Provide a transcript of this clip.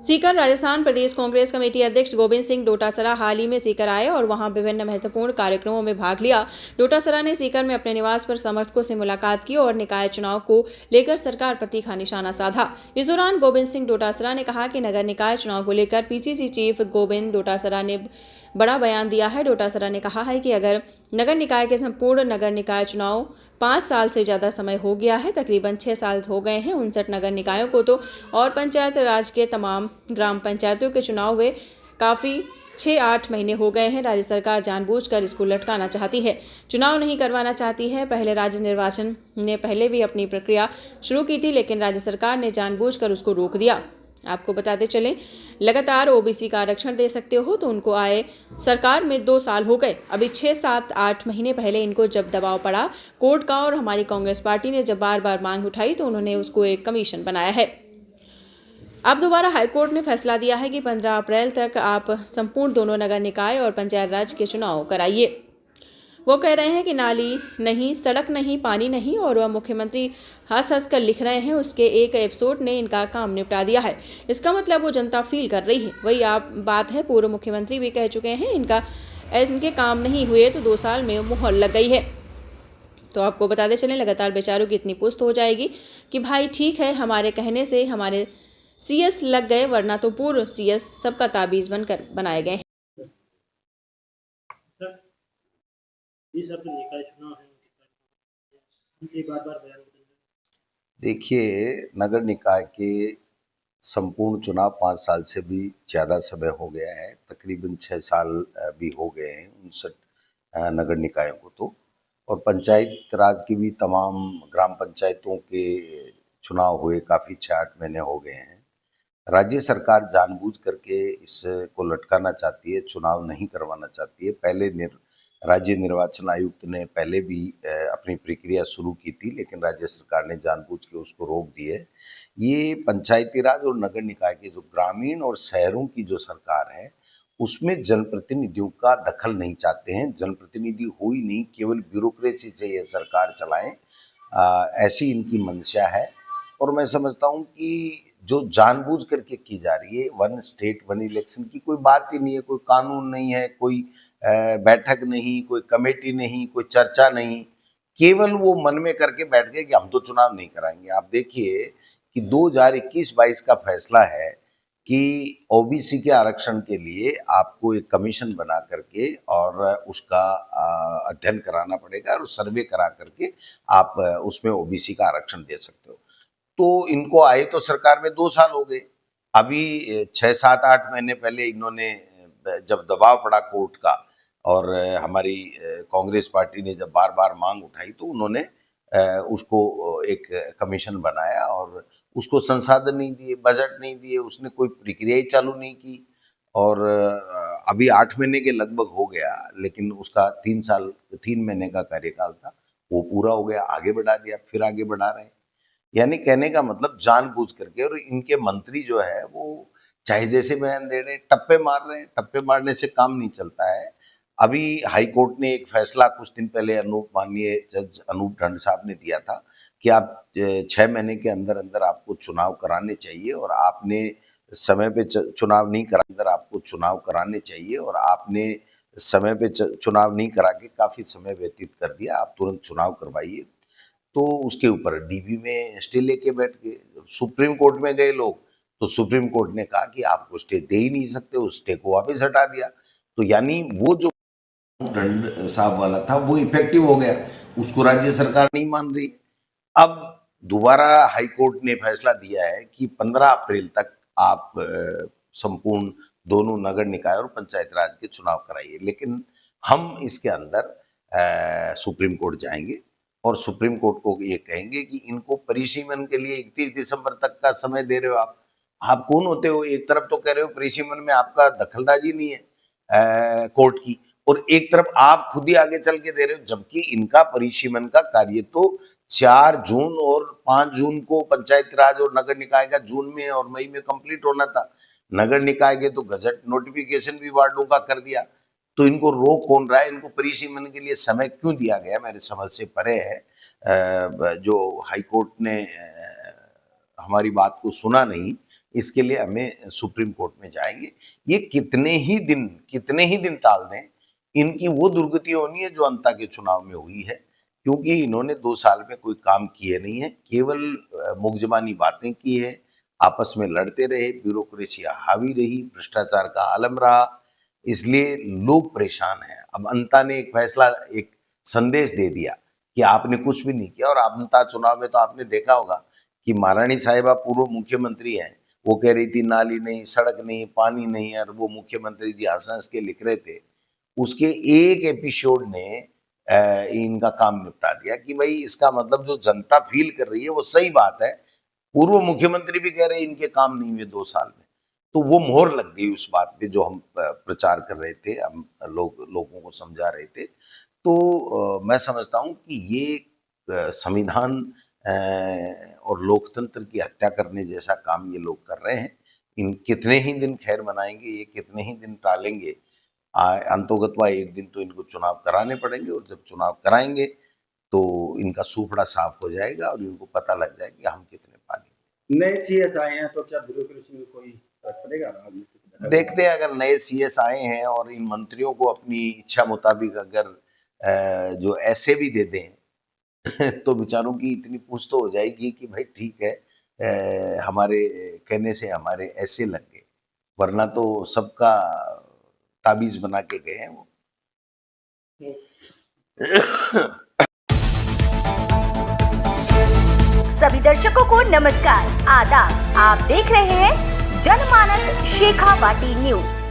सीकर राजस्थान प्रदेश Congress committee अध्यक्ष गोविंद सिंह डोटासरा हाल ही में सीकर आए और वहां विभिन्न महत्वपूर्ण कार्यक्रमों में भाग लिया। डोटासरा ने सीकर में अपने निवास पर समर्थकों से मुलाकात की और निकाय चुनाव को लेकर सरकार पर तीखा निशाना साधा। इस दौरान गोविंद सिंह डोटासरा ने कहा कि नगर निकाय चुनाव को लेकर पीसीसी चीफ गोविंद डोटासरा ने बड़ा बयान दिया है। डोटासरा ने कहा है कि अगर नगर निकाय के संपूर्ण नगर निकाय चुनाव 5 साल से ज़्यादा समय हो गया है, तकरीबन 6 साल हो गए हैं 59 नगर निकायों को तो, और पंचायत राज के तमाम ग्राम पंचायतों के चुनाव हुए काफ़ी 6-8 महीने हो गए हैं। राज्य सरकार जानबूझकर इसको लटकाना चाहती है, चुनाव नहीं करवाना चाहती है। पहले राज्य निर्वाचन ने पहले भी अपनी प्रक्रिया शुरू की थी, लेकिन राज्य सरकार ने जानबूझकर उसको रोक दिया। आपको बताते चलें, लगातार ओबीसी का आरक्षण दे सकते हो तो उनको आए सरकार में 2 साल हो गए। अभी 6-7-8 महीने पहले इनको जब दबाव पड़ा कोर्ट का और हमारी कांग्रेस पार्टी ने जब बार बार मांग उठाई तो उन्होंने उसको एक कमीशन बनाया है। अब दोबारा हाईकोर्ट ने फैसला दिया है कि 15 अप्रैल तक आप संपूर्ण दोनों नगर निकाय और पंचायत राज के चुनाव कराइए। वो कह रहे हैं कि नाली नहीं, सड़क नहीं, पानी नहीं, और वह मुख्यमंत्री हंस हंस कर लिख रहे हैं उसके एक एपिसोड ने इनका काम निपटा दिया है। इसका मतलब वो जनता फील कर रही है। वही आप बात है, पूर्व मुख्यमंत्री भी कह चुके हैं इनके काम नहीं हुए तो 2 साल में मुहर लग गई है। तो आपको बताते चलें, लगातार बेचारों की इतनी पुस्त हो जाएगी कि भाई ठीक है, हमारे कहने से हमारे सीएस लग गए, वरना तो पूर्व सीएस सबका ताबीज बनकर बनाए गए हैं। निकाय चुनाव है, उनके बार-बार बयान बदल रहे हैं। देखिए, नगर निकाय के संपूर्ण चुनाव 5 साल से भी ज़्यादा समय हो गया है, तकरीबन 6 साल भी हो गए हैं 59 नगर निकायों को तो, और पंचायत राज की भी तमाम ग्राम पंचायतों के चुनाव हुए काफ़ी 6-8 महीने हो गए हैं। राज्य सरकार जानबूझ करके इसको लटकाना चाहती है, चुनाव नहीं करवाना चाहती है। पहले राज्य निर्वाचन आयुक्त ने पहले भी अपनी प्रक्रिया शुरू की थी, लेकिन राज्य सरकार ने जानबूझ के उसको रोक दी है। ये पंचायती राज और नगर निकाय के जो ग्रामीण और शहरों की जो सरकार है, उसमें जनप्रतिनिधियों का दखल नहीं चाहते हैं। जनप्रतिनिधि हो ही नहीं, केवल ब्यूरोक्रेसी से ये सरकार चलाएं, ऐसी इनकी मंशा है। और मैं समझता हूँ कि जो जानबूझ करके की जा रही है, वन स्टेट वन इलेक्शन की कोई बात ही नहीं है, कोई कानून नहीं है, कोई बैठक नहीं, कोई कमेटी नहीं, कोई चर्चा नहीं, केवल वो मन में करके बैठ गए कि हम तो चुनाव नहीं कराएंगे। आप देखिए कि 2021-22 का फैसला है कि ओबीसी के आरक्षण के लिए आपको एक कमीशन बना करके और उसका अध्ययन कराना पड़ेगा और सर्वे करा करके आप उसमें ओबीसी का आरक्षण दे सकते हो। तो इनको आए तो सरकार में 2 साल हो गए। अभी 6-7-8 महीने पहले इन्होंने जब दबाव पड़ा कोर्ट का और हमारी कांग्रेस पार्टी ने जब बार-बार मांग उठाई तो उन्होंने उसको एक कमीशन बनाया और उसको संसाधन नहीं दिए, बजट नहीं दिए, उसने कोई प्रक्रिया ही चालू नहीं की। और अभी 8 महीने के लगभग हो गया, लेकिन उसका 3 महीने का कार्यकाल था, वो पूरा हो गया, आगे बढ़ा दिया, फिर आगे बढ़ा रहे हैं। यानी कहने का मतलब जानबूझ करके। और इनके मंत्री जो है वो चाहे जैसे बयान दे रहे हैं, टप्पे मार रहे हैं। टप्पे मारने से काम नहीं चलता है। अभी हाई कोर्ट ने एक फैसला कुछ दिन पहले माननीय जज अनूप ढंड साहब ने दिया था कि आप 6 महीने के अंदर अंदर आपको चुनाव कराने चाहिए, और आपने समय पे चुनाव नहीं करा, अंदर आपको चुनाव कराने चाहिए और आपने समय पे चुनाव नहीं करा के काफी समय व्यतीत कर दिया, आप तुरंत चुनाव करवाइए। तो उसके ऊपर डीबी में स्टे लेके बैठ गए। सुप्रीम कोर्ट में गए लोग, तो सुप्रीम कोर्ट ने कहा कि आपको स्टे दे ही नहीं सकते, उस स्टे को वापस हटा दिया। तो यानी वो जो दंड साहब वाला था वो इफेक्टिव हो गया, उसको राज्य सरकार नहीं मान रही। अब दोबारा हाई कोर्ट ने फैसला दिया है कि 15 अप्रैल तक आप संपूर्ण दोनों नगर निकाय और पंचायत राज के चुनाव कराइए। लेकिन हम इसके अंदर सुप्रीम कोर्ट जाएंगे और सुप्रीम कोर्ट को ये कहेंगे कि इनको परिसीमन के लिए 31 दिसंबर तक का समय दे रहे हो आप कौन होते हो? एक तरफ तो कह रहे हो परिसीमन में आपका दखलंदाजी नहीं है कोर्ट की, और एक तरफ आप खुद ही आगे चल के दे रहे हो, जबकि इनका परिसीमन का कार्य तो 4 जून और 5 जून को पंचायत राज और नगर निकाय का जून में और मई में कंप्लीट होना था। नगर निकाय के तो गजट नोटिफिकेशन भी वार्डों का कर दिया। तो इनको रोक कौन रहा है? इनको परिसीमन के लिए समय क्यों दिया गया, मेरे समझ से परे है। जो हाई कोर्ट ने हमारी बात को सुना नहीं, इसके लिए हमें सुप्रीम कोर्ट में जाएंगे। ये कितने ही दिन टाल दें, इनकी वो दुर्गति होनी है जो अंता के चुनाव में हुई है, क्योंकि इन्होंने 2 साल में कोई काम किए नहीं है, केवल मुकजबानी बातें की है, आपस में लड़ते रहे, ब्यूरोक्रेसी हावी रही, भ्रष्टाचार का आलम रहा, इसलिए लोग परेशान हैं। अब अंता ने एक फैसला, एक संदेश दे दिया कि आपने कुछ भी नहीं किया, और अंता चुनाव में तो आपने देखा होगा कि महारानी साहिबा पूर्व मुख्यमंत्री हैं, वो कह रही थी नाली नहीं, सड़क नहीं, पानी नहीं, और वो मुख्यमंत्री जी हंस हंस के लिख रहे थे। उसके एक एपिसोड ने इनका काम निपटा दिया कि भाई इसका मतलब जो जनता फील कर रही है वो सही बात है। पूर्व मुख्यमंत्री भी कह रहे हैं इनके काम नहीं हुए 2 साल में, तो वो मोहर लग गई उस बात पे जो हम प्रचार कर रहे थे, हम लोगों को समझा रहे थे। तो मैं समझता हूँ कि ये संविधान और लोकतंत्र की हत्या करने जैसा काम ये लोग कर रहे हैं। इन कितने ही दिन खैर मनाएंगे, ये कितने ही दिन टालेंगे, अंतोगत्वा एक दिन तो इनको चुनाव कराने पड़ेंगे, और जब चुनाव कराएंगे तो इनका सूपड़ा साफ हो जाएगा और इनको पता लग जाएगा कि हम कितने पानी। नए सीएस आए हैं तो क्या ब्यूरोक्रेसी में कोई फर्क पड़ेगा? देखते हैं, अगर नए सीएस आए हैं और इन मंत्रियों को अपनी इच्छा मुताबिक अगर जो ऐसे भी दे दें तो बेचारों की इतनी पूछ तो हो जाएगी कि भाई ठीक है, हमारे कहने से हमारे ऐसे लग गए, वरना तो सबका ताबीज बना के गए हैं वो। सभी दर्शकों को नमस्कार, आदाब। आप देख रहे हैं जनमानस शेखावाटी न्यूज।